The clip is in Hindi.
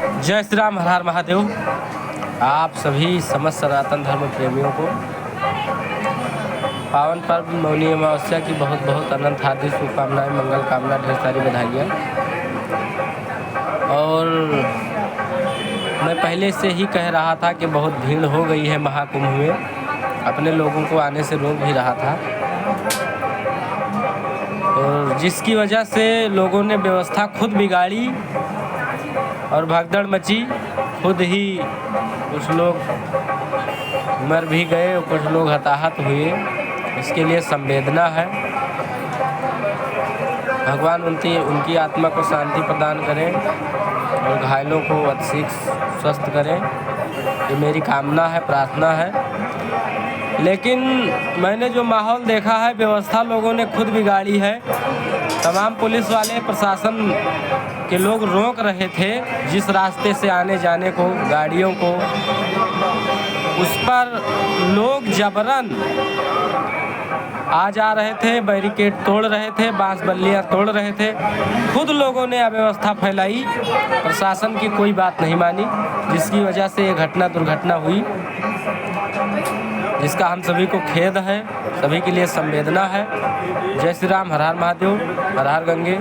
जय श्री राम, हर हर महादेव। आप सभी समस्त सनातन धर्म प्रेमियों को पावन पर्व मौनी अमावस्या की बहुत बहुत अनंत हार्दिक शुभकामनाएं, मंगल कामना, ढेर सारी बधाइयाँ। और मैं पहले से ही कह रहा था कि बहुत भीड़ हो गई है महाकुंभ में, अपने लोगों को आने से रोक भी रहा था, और जिसकी वजह से लोगों ने व्यवस्था खुद बिगाड़ी और भगदड़ मची। खुद ही कुछ लोग मर भी गए और कुछ लोग हताहत हुए। इसके लिए संवेदना है। भगवान उनकी आत्मा को शांति प्रदान करें और घायलों को अतिशीघ्र स्वस्थ करें, ये मेरी कामना है, प्रार्थना है। लेकिन मैंने जो माहौल देखा है, व्यवस्था लोगों ने खुद बिगाड़ी है। तमाम पुलिस वाले, प्रशासन के लोग रोक रहे थे जिस रास्ते से आने जाने को गाड़ियों को, उस पर लोग जबरन आ जा रहे थे, बैरिकेड तोड़ रहे थे, बांस बल्लियाँ तोड़ रहे थे। खुद लोगों ने अव्यवस्था फैलाई, प्रशासन की कोई बात नहीं मानी, जिसकी वजह से ये दुर्घटना हुई, जिसका हम सभी को खेद है, सभी के लिए संवेदना है। जय श्री राम, हर हर महादेव, हर हर गंगे।